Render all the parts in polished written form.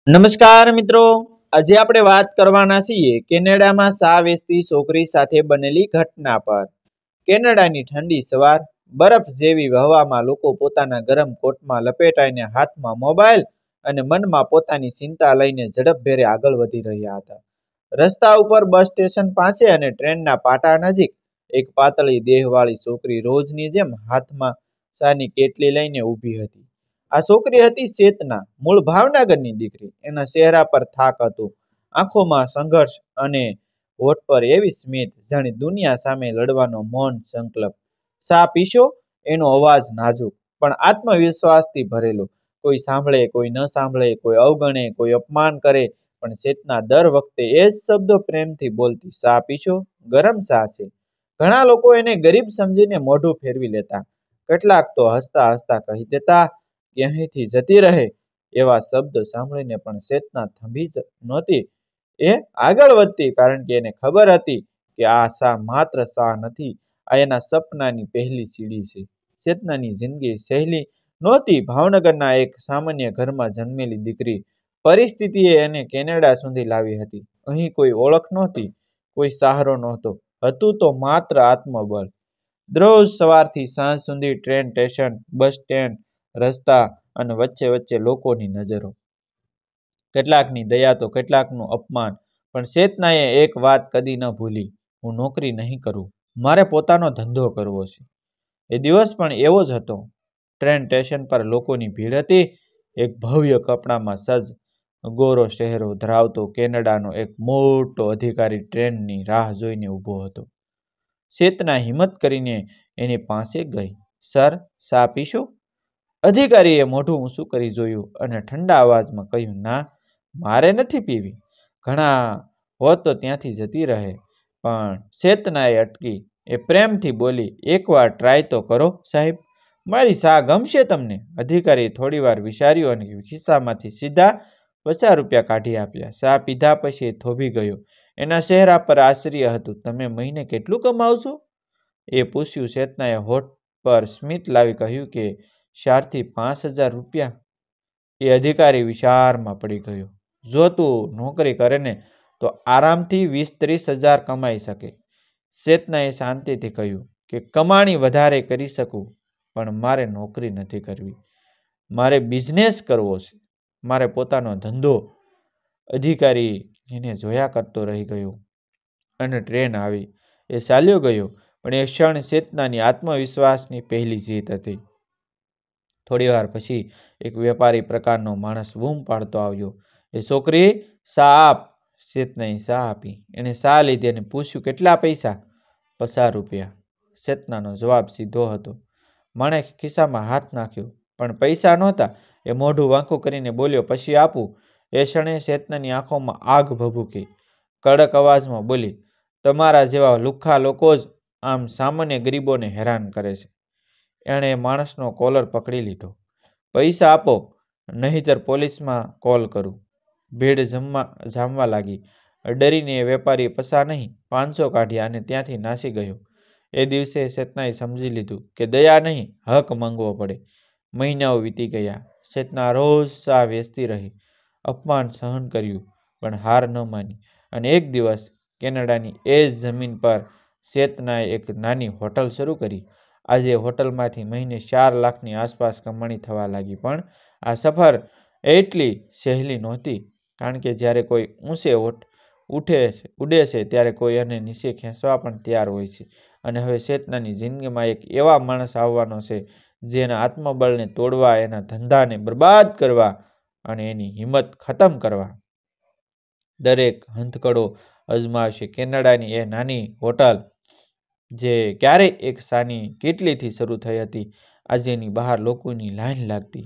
નમસ્કાર મિત્રો, આજે આપણે વાત કરવાના છીએ કેનેડામાં શા વેચતી છોકરી સાથે બનેલી ઘટના પર। કેનેડાની ઠંડી સવાર, બરફ જેવી હવામાં લોકો પોતાના ગરમ કોટમાં લપેટાઈને હાથમાં મોબાઈલ અને મનમાં પોતાની ચિંતા લઈને ઝડપભેરે આગળ વધી રહ્યા હતા। રસ્તા ઉપર, બસ સ્ટેશન પાસે અને ટ્રેનના પાટા નજીક એક પાતળી દેહવાળી છોકરી રોજની જેમ હાથમાં ચાની કેટલી લઈને ઊભી હતી। આ છોકરી હતી ચેતના, મૂળ ભાવનગરની દીકરી। એના ચહેરા પર થાક હતું, આંખોમાં સંઘર્ષ અને હોઠ પર એવી સ્મિત જાણે દુનિયા સામે લડવાનો મૌન સંકલ્પ। શા પીશો? એનો અવાજ નાજુક પણ આત્મવિશ્વાસથી ભરેલો। કોઈ સાંભળે, કોઈ ન સાંભળે, કોઈ અવગણે, કોઈ અપમાન કરે, પણ ચેતના દર વખતે એ જ શબ્દો પ્રેમથી બોલતી, શા પીશો? ગરમ શા છે? ઘણા લોકો એને ગરીબ સમજીને મોઢું ફેરવી લેતા, કેટલાક તો હસતા હસતા કહી દેતા કે અહીંથી જતી રહે। એવા શબ્દ સાંભળીને પણ ચેતના થંભી નહોતી, એ આગળ વધતી, કારણ કે એને ખબર હતી કે આ શા માત્ર શા નથી, આ એના સપનાની પહેલી સીડી છે। ચેતનાની જિંદગી સહેલી નહોતી। ભાવનગરના એક સામાન્ય ઘરમાં જન્મેલી દીકરી, પરિસ્થિતિએ એને કેનેડા સુધી લાવી હતી। અહીં કોઈ ઓળખ નહોતી, કોઈ સહારો નહોતો, હતું તો માત્ર આત્મબળ। દરરોજ સવારથી સાંજ સુધી ટ્રેન સ્ટેશન, બસ સ્ટેન્ડ, રસ્તા અને વચ્ચે વચ્ચે લોકોની નજરો, કેટલાકની દયા તો કેટલાકનું અપમાન, પણ ચેતનાએ એક વાત કદી ન ભૂલી, હું નોકરી નહીં કરું, મારે પોતાનો ધંધો કરવો છે। એ દિવસ પણ એવો જ હતો। ટ્રેન સ્ટેશન પર લોકોની ભીડ હતી। એક ભવ્ય કપડામાં સજ્જ, ગોરો ચહેરો ધરાવતો કેનેડાનો એક મોટો અધિકારી ટ્રેનની રાહ જોઈને ઊભો હતો। ચેતના હિંમત કરીને એની પાસે ગઈ। સર, શા પીશો? અધિકારીએ મોઢું ઊંચું કરી જોયું અને ઠંડા અવાજમાં કહ્યું, ના, મારે નથી પીવી। ઘણા હોત તો ત્યાંથી જતી રહે, પણ ચેતનાએ અટકી। એ પ્રેમથી બોલી, એકવાર ટ્રાય તો કરો સાહેબ, મારી શા ગમશે તમને? અધિકારીએ થોડી વાર વિચાર્યું અને ખિસ્સામાંથી સીધા 50 રૂપિયા કાઢી આપ્યા। શા પીધા પછી એ થોભી ગયો। એના ચહેરા પર આશ્ચર્ય હતું। તમે મહિને કેટલું કમાવશો? એ પૂછ્યું। ચેતનાએ હોઠ પર સ્મિત લાવી કહ્યું કે 4 થી 5,000 રૂપિયા। એ અધિકારી વિચારમાં પડી ગયો। જો તું નોકરી કરે ને તો આરામથી 20-30,000 કમાઈ શકે। ચેતનાએ શાંતિથી કહ્યું કે કમાણી વધારે કરી શકું, પણ મારે નોકરી નથી કરવી, મારે બિઝનેસ કરવો છે, મારે પોતાનો ધંધો। અધિકારી એને જોયા કરતો રહી ગયો અને ટ્રેન આવી। એ ચાલ્યો ગયો, પણ એ ક્ષણ ચેતનાની આત્મવિશ્વાસની પહેલી જીત હતી। થોડી વાર પછી એક વેપારી પ્રકારનો માણસ બૂમ પાડતો આવ્યો, એ છોકરી, શા આપ? ચેતનાએ શા આપી। એને શા લીધી અને પૂછ્યું, કેટલા પૈસા? 50 રૂપિયા। ચેતનાનો જવાબ સીધો હતો। માણસે ખિસ્સામાં હાથ નાખ્યો, પણ પૈસા નહોતા। એ મોઢું વાંકું કરીને બોલ્યો, પછી આપું। એ ક્ષણે ચેતનાની આંખોમાં આગ ભભૂકી। કડક અવાજમાં બોલી, તમારા જેવા લુખ્ખા લોકો જ આમ સામાન્ય ગરીબોને હેરાન કરે છે। એણે માણસનો કોલર પકડી લીધો। પૈસા આપો, નહીંતર પોલીસમાં કોલ કરું। ભીડ જામવા લાગી। ડરીને એ વેપારી પૈસા નહીં, 500 કાઢ્યા અને ત્યાંથી નાસી ગયો। એ દિવસે ચેતનાએ સમજી લીધું કે દયા નહીં, હક માંગવો પડે। મહિનાઓ વીતી ગયા। ચેતના રોજ શા વેચતી રહી, અપમાન સહન કર્યું, પણ હાર ન માની। અને એક દિવસ કેનેડાની એ જ જમીન પર ચેતનાએ એક નાની હોટલ શરૂ કરી। આજે હોટલમાંથી મહિને 4 લાખની આસપાસ કમાણી થવા લાગી। પણ આ સફર એટલી સહેલી નહોતી, કારણ કે જ્યારે કોઈ ઊંચે ઉડે છે ત્યારે કોઈ એને નીચે ખેંચવા પણ તૈયાર હોય છે। અને હવે ચેતનાની જિંદગીમાં એક એવા માણસ આવવાનો છે જેના આત્મબળને તોડવા, એના ધંધાને બરબાદ કરવા અને એની હિંમત ખતમ કરવા દરેક હંથકડો અજમાવશે। કેનેડાની એ નાની હોટલ, જે ક્યારેય એક સાની કેટલીથી શરૂ થઈ હતી, આજે એની બહાર લોકોની લાઈન લાગતી।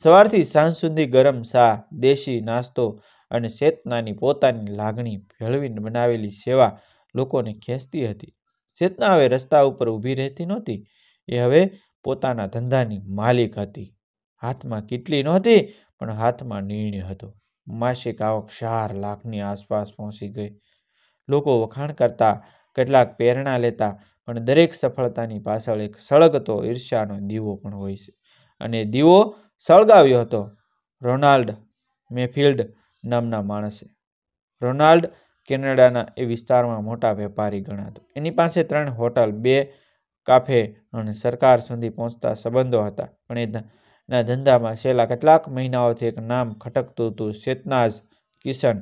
સવારથી સાંજ સુધી ગરમ ચા, દેશી નાસ્તો અને ચેતનાની પોતાની લાગણી ભેળવીને બનાવેલી સેવા લોકોને ખેંચતી હતી। ચેતના હવે રસ્તા ઉપર ઊભી રહેતી નહોતી, એ હવે પોતાના ધંધાની માલિક હતી। હાથમાં કેટલી નહોતી, પણ હાથમાં નિર્ણય હતો। માસિક આવક 4 લાખની આસપાસ પહોંચી ગઈ। લોકો વખાણ કરતા, કેટલાક પ્રેરણા લેતા, પણ દરેક સફળતાની પાછળ એક સળગતો ઈર્ષ્યાનો દીવો પણ હોય છે, અને દીવો સળગાવ્યો હતો રોનાલ્ડ મેફિલ્ડ નામના માણસે. રોનાલ્ડ કેનેડાના એ વિસ્તારમાં મોટા વેપારી ગણાતો. એની પાસે 3 હોટલ, 2 કાફે અને સરકાર સુધી પહોંચતા સંબંધો હતા. પણ એના ધંધામાં છેલ્લા કેટલાક મહિનાઓથી એક નામ ખટકતું હતું, શેતનાઝ કિશન.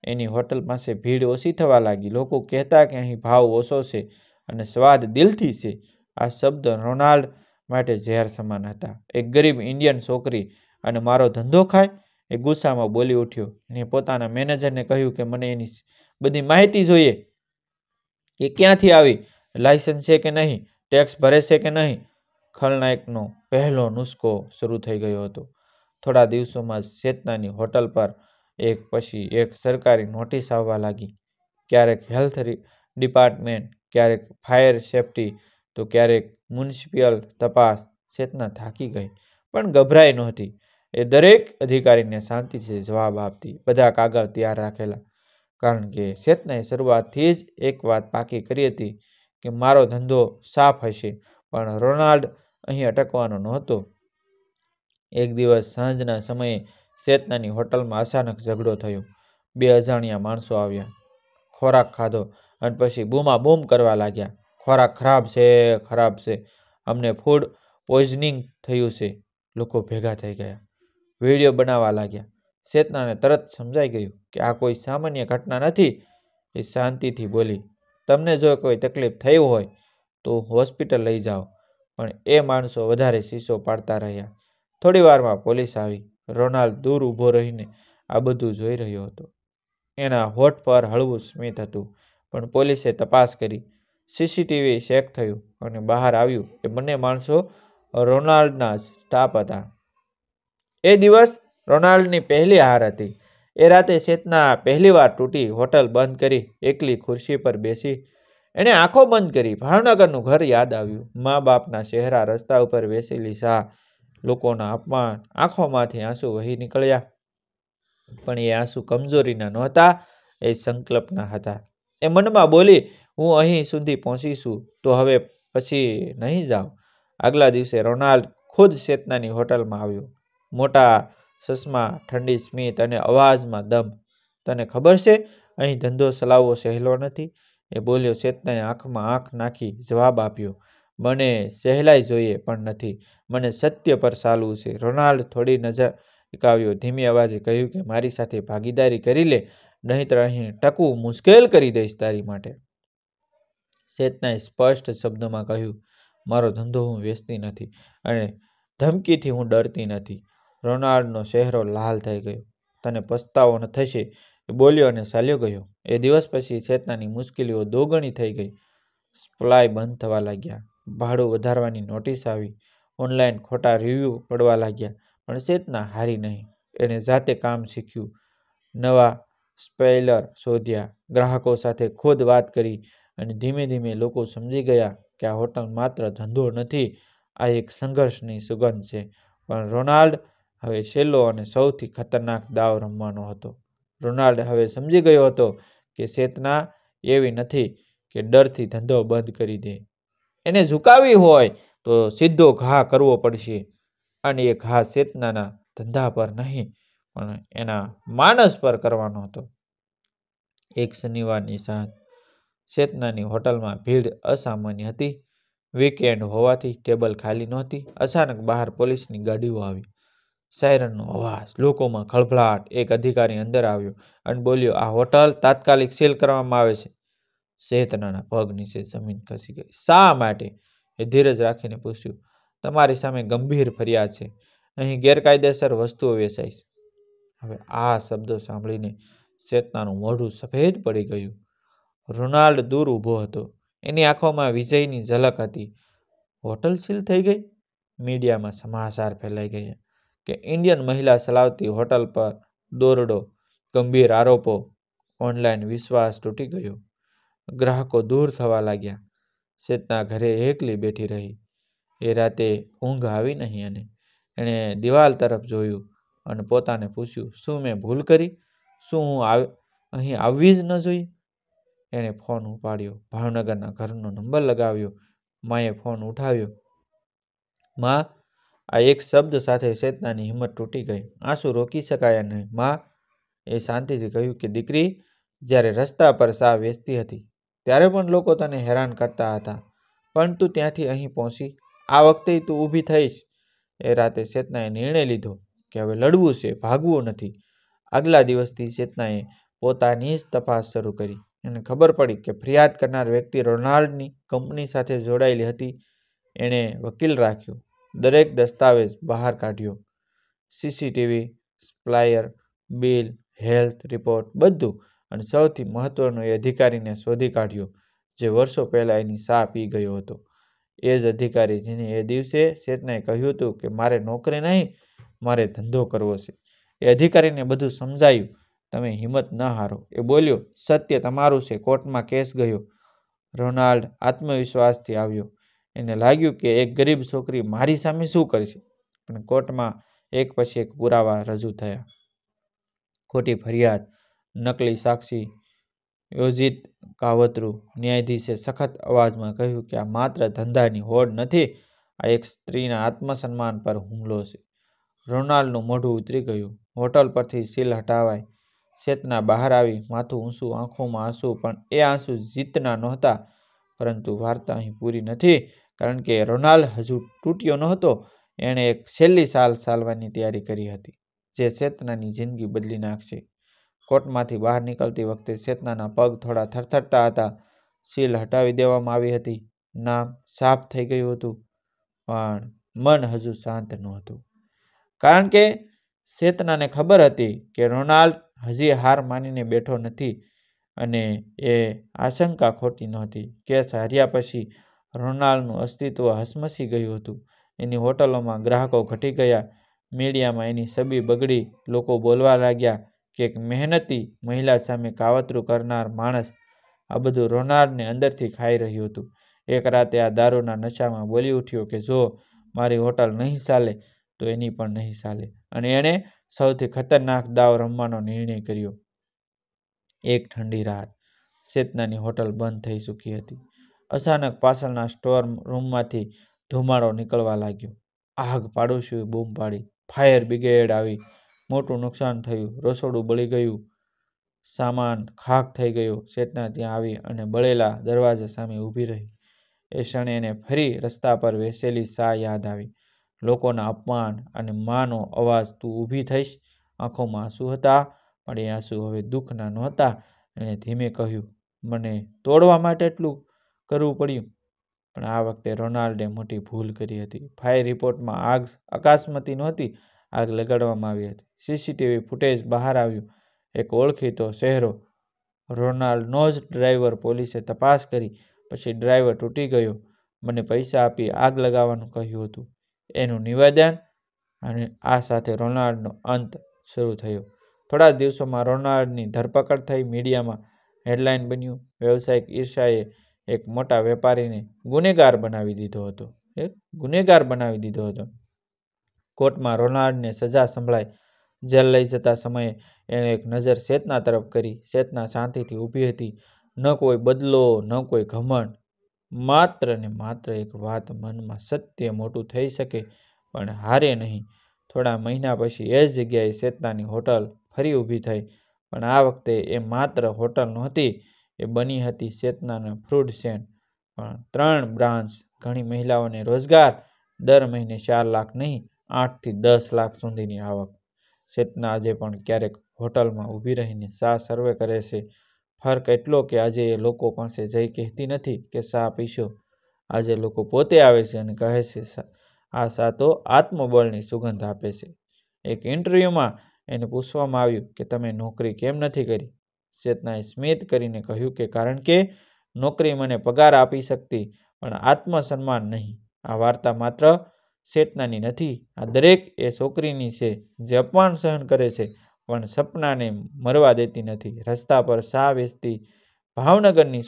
એની હોટલ પાસે ભીડ ઓછી થવા લાગી. લોકો કહેતા કે અહીં ભાવ ઓછો છે અને સ્વાદ દિલથી છે. આ શબ્દ રોનાલ્ડ માટે ઝેર સમાન હતા. એક ગરીબ ઇન્ડિયન છોકરી અને મારો ધંધો ખાય? એ ગુસ્સામાં બોલી ઉઠ્યો. એને પોતાના મેનેજરને કહ્યું કે મને એની બધી માહિતી જોઈએ. એ ક્યાંથી આવી, લાયસન્સ છે કે નહીં, ટેક્સ ભરે છે કે નહીં. ખલનાયકનો પહેલો નુસ્ખો શરૂ થઈ ગયો હતો. થોડા દિવસોમાં ચેતનાની હોટલ પર એક પછી એક સરકારી નોટિસ આવવા લાગી. ક્યારેક હેલ્થ ડિપાર્ટમેન્ટ, ક્યારેક ફાયર સેફટી, તો ક્યારેક મ્યુનિસિપલ તપાસ. ચેતના થાકી ગઈ પણ ગભરાઈ નહોતી. એ દરેક અધિકારીને શાંતિથી જવાબ આપતી, બધા કાગળ તૈયાર રાખેલા. કારણ કે ચેતનાએ શરૂઆતથી જ એક વાત પાકી કરી હતી કે મારો ધંધો સાફ હશે, પણ રોનાલ્ડ અહીં અટકવાનો નહોતો. એક દિવસ સાંજના સમયે ચેતનાની હોટલમાં અચાનક ઝઘડો થયો. 2 અજાણ્યા માણસો આવ્યા, ખોરાક ખાધો અને પછી બૂમાબૂમ કરવા લાગ્યા. ખોરાક ખરાબ છે, ખરાબ છે, અમને ફૂડ પોઈઝનિંગ થયું છે. લોકો ભેગા થઈ ગયા, વિડીયો બનાવવા લાગ્યા. ચેતનાને તરત સમજાઈ ગયું કે આ કોઈ સામાન્ય ઘટના નથી. એ શાંતિથી બોલી, તમને જો કોઈ તકલીફ થઈ હોય તો હોસ્પિટલ લઈ જાઓ. પણ એ માણસો વધારે શીશો પાડતા રહ્યા. થોડી વારમાં પોલીસ આવી. રોનાલ્ડ દૂર ઊભો રહીને આ બધું જોઈ રહ્યો હતો. એના હોઠ પર હળવું સ્મિત હતું. પણ પોલીસે તપાસ કરી, સીસીટીવી ચેક થયું અને બહાર આવ્યું એ બંને માણસો રોનાલ્ડના જ સ્ટાફ હતા. એ દિવસ રોનાલ્ડની પહેલી હાર હતી. એ રાતે ચેતના પહેલીવાર તૂટી. હોટલ બંધ કરી, એકલી ખુરશી પર બેસી. એણે આંખો બંધ કરી. ભાવનગરનું ઘર યાદ આવ્યું. મા બાપના ચહેરા, રસ્તા ઉપર બેસેલી ચા, લોકોના અપમાન. આંખોમાંથી આંસુ વહી નીકળ્યા. પણ એ આંસુ કમજોરીના નહોતા, એ સંકલ્પના હતા. એ મનમાં બોલી, હું અહીં સુધી પહોંચી છું તો હવે પછી નહીં જાઉં. આગલા દિવસે રોનાલ્ડ ખુદ ચેતનાની હોટલમાં આવ્યો. મોટા ચશ્મા, ઠંડી સ્મિત અને અવાજમાં દમ. તને ખબર છે અહીં ધંધો ચલાવવો સહેલો નથી? એ બોલ્યો. ચેતનાએ આંખમાં આંખ નાખી જવાબ આપ્યો, મને સહેલાઈ જોઈએ પણ નથી, મને સત્ય પર ચાલવું છે. રોનાલ્ડ થોડી નજર ટીકાવ્યો, ધીમી અવાજે કહ્યું કે મારી સાથે ભાગીદારી કરી લે, નહીંતર અહીં ટકવું મુશ્કેલ કરી દઈશ તારી માટે. ચેતનાએ સ્પષ્ટ શબ્દોમાં કહ્યું, મારો ધંધો હું વેચતી નથી અને ધમકીથી હું ડરતી નથી. રોનાલ્ડનો ચહેરો લાલ થઈ ગયો. તને પસ્તાવો થશે, એ બોલ્યો અને ચાલ્યો ગયો. એ દિવસ પછી ચેતનાની મુશ્કેલીઓ દોગણી થઈ ગઈ. સપ્લાય બંધ થવા લાગ્યા, ભાડું વધારવાની નોટિસ આવી, ઓનલાઈન ખોટા રિવ્યૂ પડવા લાગ્યા. પણ ચેતના હારી નહીં. એણે જાતે કામ શીખ્યું, નવા સ્પોઇલર શોધ્યા, ગ્રાહકો સાથે ખુદ વાત કરી અને ધીમે ધીમે લોકો સમજી ગયા કે આ હોટલ માત્ર ધંધો નથી, આ એક સંઘર્ષની સુગંધ છે. પણ રોનાલ્ડ હવે છેલ્લો અને સૌથી ખતરનાક દાવ રમવાનો હતો. રોનાલ્ડ હવે સમજી ગયો હતો કે ચેતના એવી નથી કે ડરથી ધંધો બંધ કરી દે. એને ઝુકાવી હોય તો સીધો ઘા કરવો પડશે. અને એ ઘા ચેતનાના ધંધા પર નહીં, પણ એના માનસ પર કરવાનો હતો. એક શનિવારની સાંજ ચેતનાની હોટલમાં ભીડ અસામાન્ય હતી. વીકેન્ડ હોવાથી ટેબલ ખાલી નહોતી. અચાનક બહાર પોલીસની ગાડીઓ આવી, સાયરનનો અવાજ, લોકોમાં ખળભળાટ. એક અધિકારી અંદર આવ્યો અને બોલ્યો, આ હોટલ તાત્કાલિક સીલ કરવામાં આવે છે. ચેતનાના પગ નીચે જમીન ખસી ગઈ. શા માટે? એ ધીરજ રાખીને પૂછ્યું. તમારી સામે ગંભીર ફરિયાદ છે, અહીં ગેરકાયદેસર વસ્તુઓ વેચાય છે. હવે આ શબ્દો સાંભળીને ચેતનાનું મોઢું સફેદ પડી ગયું. રોનાલ્ડ દૂર ઊભો હતો. એની આંખોમાં વિજયની ઝલક હતી. હોટલ સીલ થઈ ગઈ? મીડિયામાં સમાચાર ફેલાઈ ગયા કે ઇન્ડિયન મહિલા ચલાવતી હોટલ પર દોરડો. ગંભીર આરોપો. ઓનલાઈન વિશ્વાસ તૂટી ગયો. ગ્રાહકો દૂર થવા લાગ્યા. ચેતના ઘરે એકલી બેઠી રહી. એ રાતે ઊંઘ આવી નહીં અને એણે દિવાલ તરફ જોયું અને પોતાને પૂછ્યું, શું મેં ભૂલ કરી? શું હું અહીં આવવી જ ન જોઈએ? એણે ફોન ઉપાડ્યો, ભાવનગરના ઘરનો નંબર લગાવ્યો. માએ ફોન ઉઠાવ્યો. માં, આ એક શબ્દ સાથે ચેતનાની હિંમત તૂટી ગઈ. આંસુ રોકી શકાયા નહીં. માં, એ શાંતિથી કહ્યું કે દીકરી, જ્યારે રસ્તા પર શા વેચતી હતી ત્યારે પણ લોકો તને હેરાન કરતા હતા, પણ તું ત્યાંથી અહીં પહોંચી, આ વખતે તું ઊભી થઈશ. એ રાતે ચેતનાએ નિર્ણય લીધો કે હવે લડવું છે, ભાગવું નથી. આગલા દિવસથી ચેતનાએ પોતાની જ તપાસ શરૂ કરી. એને ખબર પડી કે ફરિયાદ કરનાર વ્યક્તિ રોનાલ્ડની કંપની સાથે જોડાયેલી હતી. એણે વકીલ રાખ્યો, દરેક દસ્તાવેજ બહાર કાઢ્યો, સીસીટીવી, સ્પ્લાયર, બિલ, હેલ્થ રિપોર્ટ, બધું. અને સૌથી મહત્વનો એ અધિકારીને શોધી કાઢ્યો જે વર્ષો પહેલા એની શા પી ગયો હતો. એ જ અધિકારી જેને એ દિવસે ચેતનાએ કહ્યું હતું કે મારે નોકરી નહીં, મારે ધંધો કરવો છે. એ અધિકારીને બધું સમજાયું. તમે હિંમત ન હારો. એ બોલ્યો, સત્ય તમારું છે. કોર્ટમાં કેસ ગયો. રોનાલ્ડ આત્મવિશ્વાસથી આવ્યો. એને લાગ્યું કે એક ગરીબ છોકરી મારી સામે શું કરશે, પણ કોર્ટમાં એક પછી એક પુરાવા રજૂ થયા. ખોટી ફરિયાદ, નકલી સાક્ષી, યોજિત કાવતરું. ન્યાયાધીશે સખત અવાજમાં કહ્યું કે આ માત્ર ધંધાની હોડ નથી, આ એક સ્ત્રીના આત્મસન્માન પર હુમલો છે. રોનાલ્ડનું મોઢું ઉતરી ગયું. હોટલ પરથી સીલ હટાવાઈ. ચેતના બહાર આવી, માથું ઊંચું, આંખોમાં આંસુ. પણ એ આંસુ જીતના નહોતા. પરંતુ વાર્તા અહીં પૂરી નથી, કારણ કે રોનાલ્ડ હજુ તૂટ્યો નહોતો. એણે એક છેલ્લી સાલ ચાલવાની તૈયારી કરી હતી, જે ચેતનાની જિંદગી બદલી નાખશે. કોર્ટમાંથી બહાર નીકળતી વખતે ચેતનાના પગ થોડા થરથરતા હતા. સીલ હટાવી દેવામાં આવી હતી, નામ સાફ થઈ ગયું હતું, પણ મન હજુ શાંત નહોતું. કારણ કે ચેતનાને ખબર હતી કે રોનાલ્ડ હજી હાર માનીને બેઠો નથી. અને એ આશંકા ખોટી નહોતી. કેસ હાર્યા પછી રોનાલ્ડનું અસ્તિત્વ હસમસી ગયું હતું. એની હોટલોમાં ગ્રાહકો ઘટી ગયા. મીડિયામાં એની છબી બગડી. લોકો બોલવા લાગ્યા કે એક મહેનતી મહિલા સામે કાવતરું કરનાર માણસ. આ બધું રોનાલ્ડને અંદરથી ખાઈ રહ્યું હતું. એક રાતે આ દારૂના નશામાં બોલી ઉઠ્યો કે જો મારી હોટલ નહીં ચાલે તો એની પણ નહીં ચાલે. અને એણે સૌથી ખતરનાક દાવ રમવાનો નિર્ણય કર્યો. એક ઠંડી રાત, ચેતનાની હોટલ બંધ થઈ ચૂકી હતી. અચાનક પાછળના સ્ટોર રૂમમાંથી ધુમાડો નીકળવા લાગ્યો. આગ! પાડોશીઓએ બૂમ પાડી. ફાયર બ્રિગેડ આવી. મોટું નુકસાન થયું. રસોડું બળી ગયું, સામાન ખાખ થઈ ગયો. ચેતના ત્યાં આવી અને બળેલા દરવાજા સામે ઊભી રહી. એ ક્ષણે એને ફરી રસ્તા પર વેચેલી શા યાદ આવી. લોકોના અપમાન અને માનો અવાજ. તું ઊભી થઈશ. આંખોમાં આંસુ હતા, પણ એ આંસુ હવે દુઃખના નહોતા. એણે ધીમે કહ્યું, મને તોડવા માટે એટલું કરવું પડ્યું. પણ આ વખતે રોનાલ્ડે મોટી ભૂલ કરી હતી. ફાયર રિપોર્ટમાં આગ અકસ્માતી નહોતી, આગ લગાડવામાં આવી હતી. સીસીટીવી ફૂટેજ બહાર આવ્યું. એક ઓળખીતો ચહેરો, રોનાલ્ડનો જ ડ્રાઈવર. પોલીસે તપાસ કરી, પછી ડ્રાઈવર તૂટી ગયો. મને પૈસા આપી આગ લગાવવાનું કહ્યું હતું, એનું નિવેદન. અને આ સાથે રોનાલ્ડનો અંત શરૂ થયો. થોડા દિવસોમાં રોનાલ્ડની ધરપકડ થઈ. મીડિયામાં હેડલાઇન બન્યું, વ્યવસાયિક ઈર્ષ્યાએ એક મોટા વેપારીને ગુનેગાર બનાવી દીધો હતો. કોર્ટમાં રોનાલ્ડને સજા સંભળાઈ. જેલ લઈ જતા સમયે એણે એક નજર ચેતના તરફ કરી. ચેતના શાંતિથી ઊભી હતી. ન કોઈ બદલો, ન કોઈ ઘમંડ. માત્ર ને માત્ર એક વાત મનમાં, સત્ય મોટું થઈ શકે પણ હારે નહીં. થોડા મહિના પછી એ જ જગ્યાએ ચેતનાની હોટલ ફરી ઊભી થઈ. પણ આ વખતે એ માત્ર હોટલ નહોતી, એ બની હતી ચેતનાનો ફૂડ ચેન. પણ 3 બ્રાન્ચ, ઘણી મહિલાઓને રોજગાર, દર મહિને 4 લાખ નહીં, 8 થી 10 લાખ સુધીની આવક. ચેતના આજે પણ ક્યારેક હોટલમાં ઊભી રહીને શા સર્વે કરે છે. ફરક એટલો કે આજે એ લોકો પાસે જઈ કહેતી નથી કે શા પીશો. આજે લોકો પોતે આવે છે અને કહે છે આ શા તો આત્મબળની સુગંધ આપે છે. એક ઇન્ટરવ્યૂમાં એને પૂછવામાં આવ્યું કે તમે નોકરી કેમ નથી કરી. ચેતનાએ સ્મિત કરીને કહ્યું કે કારણ કે નોકરી મને પગાર આપી શકતી, પણ આત્મસન્માન નહીં. આ વાર્તા માત્ર ચેતનાની નથી, આ દરેક એ છોકરીની છે જે અપમાન સહન કરે છે પણ સપનાને મરવા દેતી નથી. રસ્તા પર શા વેચતી ભાવનગરની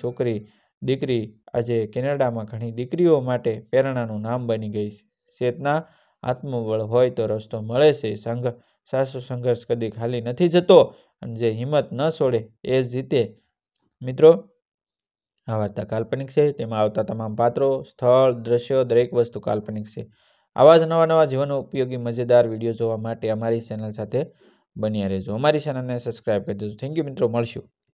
દીકરી આજે કેનેડામાં ઘણી દીકરીઓ માટે પ્રેરણાનું નામ બની ગઈ છે. ચેતના, આત્મબળ હોય તો રસ્તો મળે છે. સાચો સંઘર્ષ કદી ખાલી નથી જતો, અને જે હિંમત ન છોડે એ જ જીતે. મિત્રો, આ વાર્તા કાલ્પનિક છે. તેમાં આવતા તમામ પાત્રો, સ્થળ, દ્રશ્યો, દરેક વસ્તુ કાલ્પનિક છે. આવા જ નવા જીવન ઉપયોગી મજેદાર વિડીયો જોવા માટે અમારી ચેનલ સાથે બન્યા રહેજો. અમારી ચેનલને સબસ્ક્રાઈબ કરી દેજો. થેન્ક યુ મિત્રો, મળશું.